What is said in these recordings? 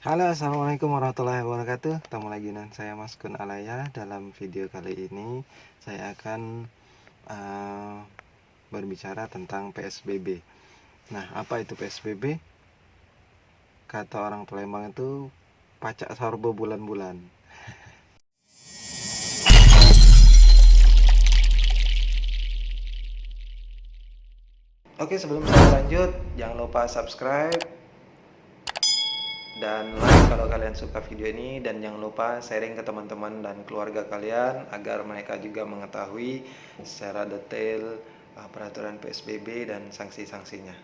Halo, assalamualaikum warahmatullahi wabarakatuh. Ketemu lagi dengan saya Mas Kun Alaya. Dalam video kali ini saya akan berbicara tentang PSBB. Nah, apa itu PSBB? Kata orang Palembang itu pacak sorbo bulan-bulan. Oke, sebelum saya lanjut, jangan lupa subscribe dan like kalau kalian suka video ini, dan jangan lupa sharing ke teman-teman dan keluarga kalian agar mereka juga mengetahui secara detail peraturan PSBB dan sanksi-sanksinya.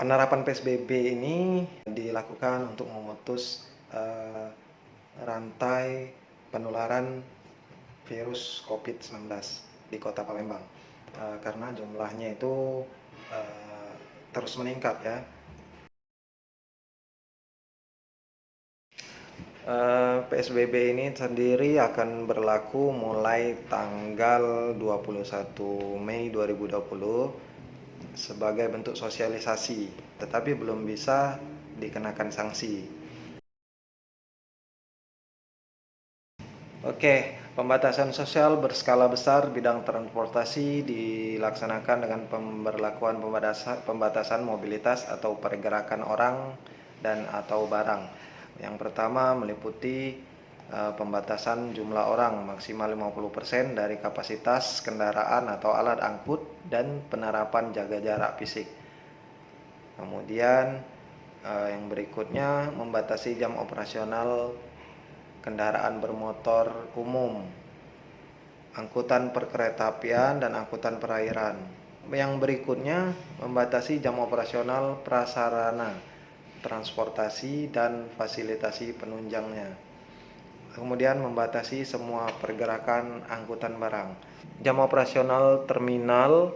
Penerapan PSBB ini dilakukan untuk memutus rantai penularan virus COVID-19 di Kota Palembang, karena jumlahnya itu terus meningkat ya. PSBB ini sendiri akan berlaku mulai tanggal 21 Mei 2020 sebagai bentuk sosialisasi, tetapi belum bisa dikenakan sanksi. Oke, pembatasan sosial berskala besar bidang transportasi dilaksanakan dengan pemberlakuan pembatasan mobilitas atau pergerakan orang dan atau barang. Yang pertama meliputi pembatasan jumlah orang maksimal 50% dari kapasitas kendaraan atau alat angkut dan penerapan jaga jarak fisik. Kemudian yang berikutnya membatasi jam operasional kendaraan bermotor umum, angkutan perkeretaapian dan angkutan perairan. Yang berikutnya membatasi jam operasional prasarana transportasi dan fasilitasi penunjangnya. Kemudian membatasi semua pergerakan angkutan barang. Jam operasional terminal,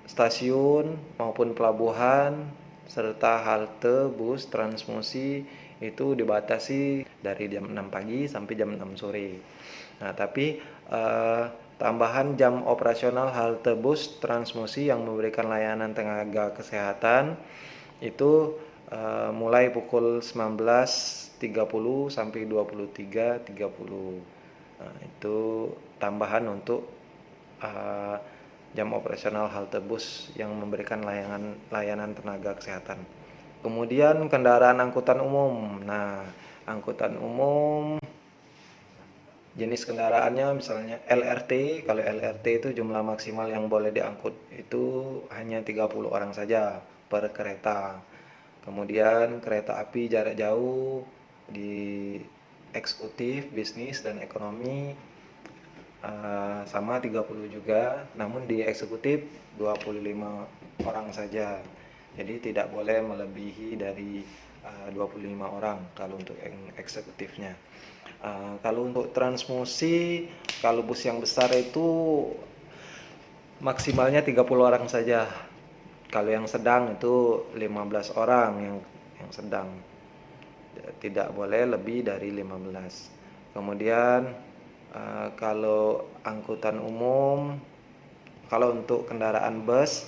stasiun maupun pelabuhan serta halte bus transmusi itu dibatasi dari jam 6 pagi sampai jam 6 sore. Nah, tapi tambahan jam operasional halte bus transmusi yang memberikan layanan tenaga kesehatan itu mulai pukul 19.30 sampai 23.30. Nah, itu tambahan untuk jam operasional halte bus yang memberikan layanan tenaga kesehatan. Kemudian kendaraan angkutan umum. Nah, angkutan umum jenis kendaraannya misalnya LRT. Kalau LRT itu jumlah maksimal yang boleh diangkut itu hanya 30 orang saja per kereta. Kemudian kereta api jarak jauh di eksekutif, bisnis dan ekonomi sama 30 juga, namun di eksekutif 25 orang saja. Jadi tidak boleh melebihi dari 25 orang kalau untuk yang eksekutifnya. Kalau untuk transmusi, kalau bus yang besar itu maksimalnya 30 orang saja. Kalau yang sedang itu 15 orang yang sedang. Tidak boleh lebih dari 15. Kemudian kalau angkutan umum, kalau untuk kendaraan bus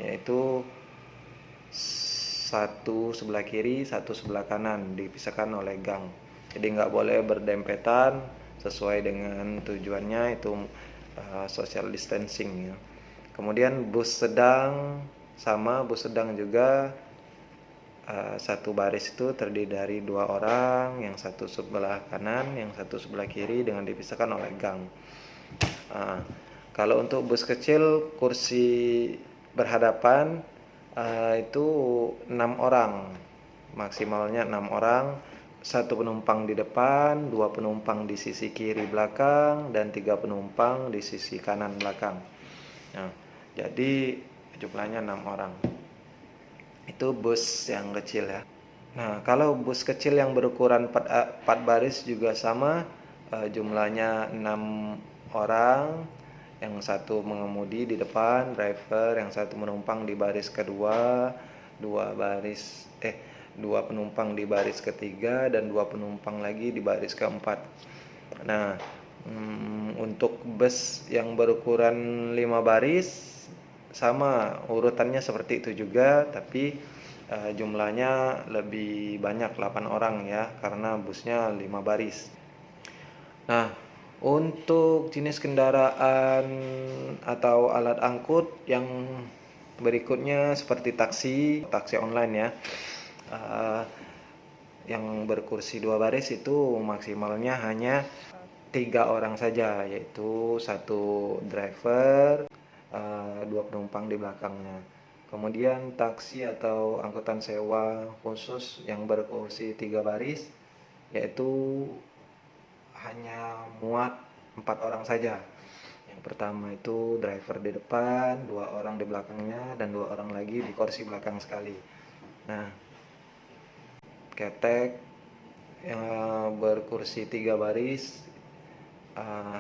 yaitu satu sebelah kiri, satu sebelah kanan, dipisahkan oleh gang. Jadi nggak boleh berdempetan, sesuai dengan tujuannya itu social distancing ya. Kemudian bus sedang sama, bus sedang juga satu baris itu terdiri dari 2 orang, yang satu sebelah kanan, yang satu sebelah kiri dengan dipisahkan oleh gang. Kalau untuk bus kecil kursi berhadapan itu 6 orang, maksimalnya 6 orang, 1 penumpang di depan, 2 penumpang di sisi kiri belakang, dan 3 penumpang di sisi kanan belakang. Nah, jadi jumlahnya 6 orang. Itu bus yang kecil ya. Nah, kalau bus kecil yang berukuran 4 baris juga sama, jumlahnya 6 orang, yang satu mengemudi di depan, driver, yang satu menumpang di baris kedua, dua penumpang di baris ketiga, dan dua penumpang lagi di baris keempat. Nah, untuk bus yang berukuran 5 baris sama urutannya seperti itu juga, tapi jumlahnya lebih banyak, 8 orang ya, karena busnya 5 baris. Nah, untuk jenis kendaraan atau alat angkut yang berikutnya seperti taksi online ya. Yang berkursi 2 baris itu maksimalnya hanya 3 orang saja, yaitu satu driver, 2 penumpang di belakangnya. Kemudian taksi atau angkutan sewa khusus yang berkursi 3 baris, yaitu hanya muat 4 orang saja. Yang pertama itu driver di depan, 2 orang di belakangnya, dan 2 orang lagi di kursi belakang sekali. Nah, ketek yang berkursi 3 baris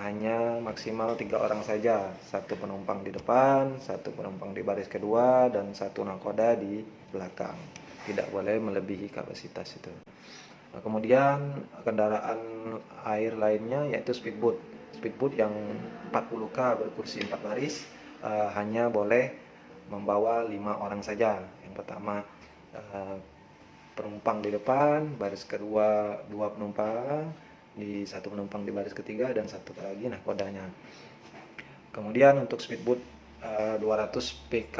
hanya maksimal 3 orang saja, satu penumpang di depan, satu penumpang di baris kedua, dan satu nahkoda di belakang. Tidak boleh melebihi kapasitas itu. Nah, kemudian kendaraan air lainnya yaitu speedboat. Speedboat yang 40K berkursi 4 baris hanya boleh membawa 5 orang saja. Yang pertama penumpang di depan, baris kedua 2 penumpang, satu penumpang di baris ketiga, dan satu lagi nahkodanya. Kemudian untuk speedboat 200 PK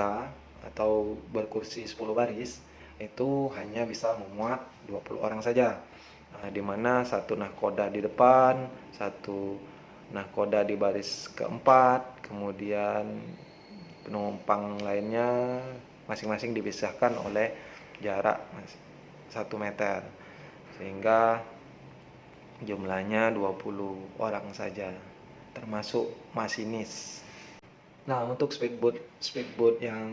atau berkursi 10 baris itu hanya bisa memuat 20 orang saja, di mana satu nahkoda di depan, satu nahkoda di baris keempat, kemudian penumpang lainnya masing-masing dipisahkan oleh jarak 1 meter, sehingga jumlahnya 20 orang saja, termasuk masinis. Nah, untuk speedboat yang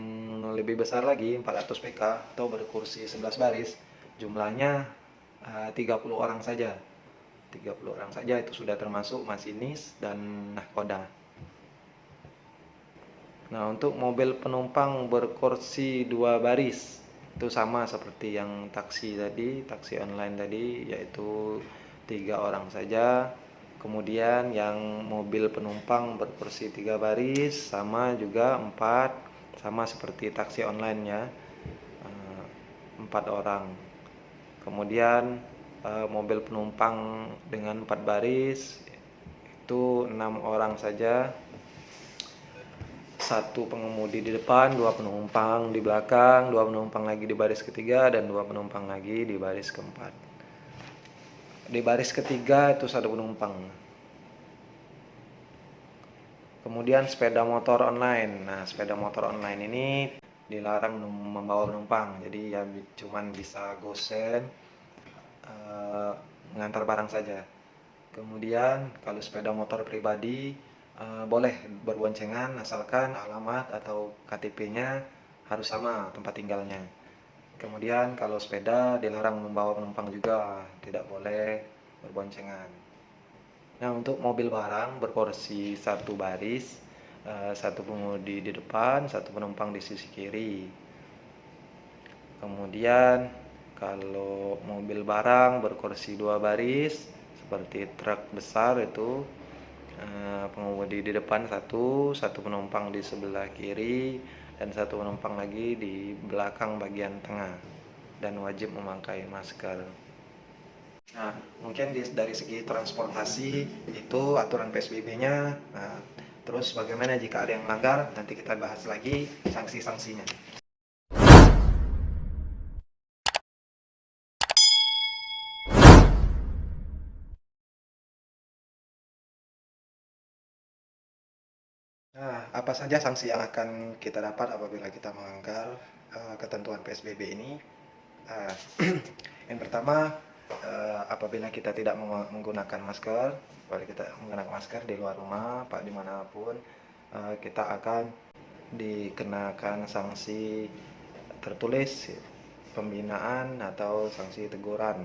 lebih besar lagi, 400 PK atau berkursi 11 baris, jumlahnya 30 orang saja. 30 orang saja itu sudah termasuk masinis dan nahkoda. Nah, untuk mobil penumpang berkursi 2 baris, itu sama seperti yang taksi tadi, taksi online tadi, yaitu 3 orang saja. Kemudian yang mobil penumpang berkursi 3 baris sama juga 4, sama seperti taksi online ya, 4 orang. Kemudian mobil penumpang dengan 4 baris itu 6 orang saja, satu pengemudi di depan, 2 penumpang di belakang, 2 penumpang lagi di baris ketiga, dan 2 penumpang lagi di baris keempat. Di baris ketiga itu 1 penumpang. Kemudian sepeda motor online. Nah, sepeda motor online ini dilarang membawa penumpang, jadi ya cuman bisa gosen, mengantar barang saja. Kemudian kalau sepeda motor pribadi boleh berboncengan asalkan alamat atau KTP-nya harus sama tempat tinggalnya. Kemudian kalau sepeda dilarang membawa penumpang juga, tidak boleh berboncengan. Nah, untuk mobil barang berkursi 1 baris, satu pengemudi di depan, satu penumpang di sisi kiri. Kemudian kalau mobil barang berkursi 2 baris seperti truk besar itu, pengemudi di depan satu penumpang di sebelah kiri, dan satu penumpang lagi di belakang bagian tengah, dan wajib memakai masker. Nah, mungkin dari segi transportasi itu aturan PSBB-nya. Nah, terus bagaimana jika ada yang melanggar? Nanti kita bahas lagi sanksi-sanksinya. Nah, apa saja sanksi yang akan kita dapat apabila kita melanggar ketentuan PSBB ini? Yang pertama, apabila kita tidak menggunakan masker, apabila kita menggunakan masker di luar rumah, dimanapun, kita akan dikenakan sanksi tertulis, pembinaan atau sanksi teguran.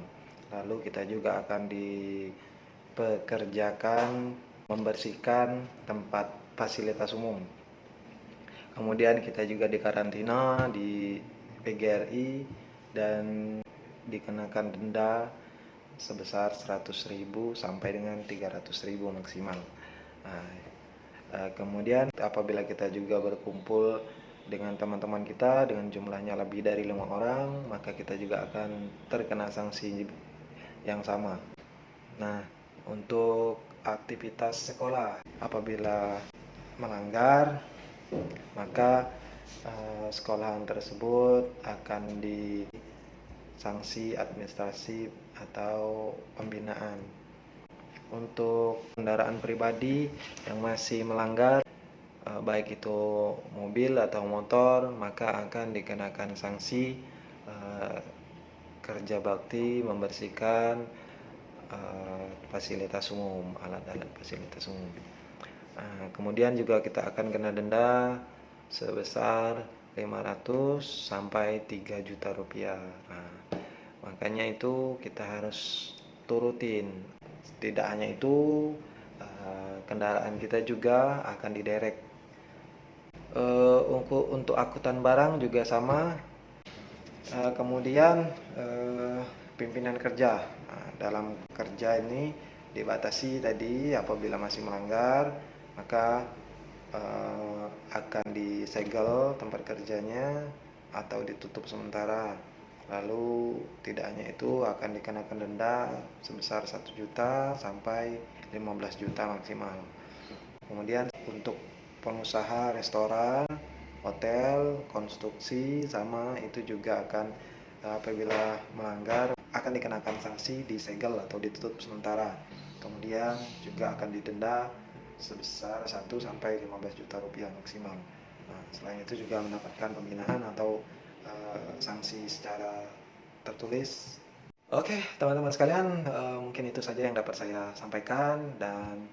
Lalu kita juga akan pekerjakan membersihkan tempat fasilitas umum. Kemudian kita juga dikarantina di PGRI dan dikenakan denda sebesar 100.000 sampai dengan 300.000 maksimal. Nah, kemudian apabila kita juga berkumpul dengan teman-teman kita dengan jumlahnya lebih dari 5 orang, maka kita juga akan terkena sanksi yang sama. Nah, untuk aktivitas sekolah, apabila melanggar, maka sekolahan tersebut akan disanksi administrasi atau pembinaan. Untuk kendaraan pribadi yang masih melanggar, baik itu mobil atau motor, maka akan dikenakan sanksi kerja bakti membersihkan fasilitas umum, alat-alat fasilitas umum. Kemudian juga kita akan kena denda sebesar 500 sampai 3 juta rupiah. Makanya itu kita harus turutin. Tidak hanya itu, kendaraan kita juga akan diderek. Untuk angkutan barang juga sama. Kemudian pimpinan kerja. Dalam kerja ini dibatasi tadi, apabila masih melanggar maka akan disegel tempat kerjanya atau ditutup sementara. Lalu tidak hanya itu, akan dikenakan denda sebesar 1 juta sampai 15 juta maksimal. Kemudian untuk pengusaha restoran, hotel, konstruksi sama itu juga akan apabila melanggar akan dikenakan sanksi disegel atau ditutup sementara. Kemudian juga akan didenda sebesar 1 sampai 15 juta rupiah maksimal. Selain itu juga mendapatkan pembinaan atau sanksi secara tertulis. Oke, teman-teman sekalian, mungkin itu saja yang dapat saya sampaikan, dan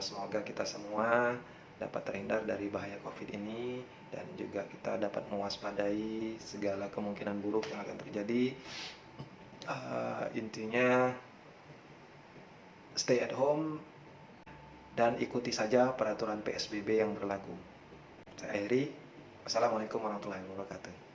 semoga kita semua dapat terhindar dari bahaya COVID ini, dan juga kita dapat mewaspadai segala kemungkinan buruk yang akan terjadi. Intinya stay at home dan ikuti saja peraturan PSBB yang berlaku. Saya Heri. Wassalamualaikum warahmatullahi wabarakatuh.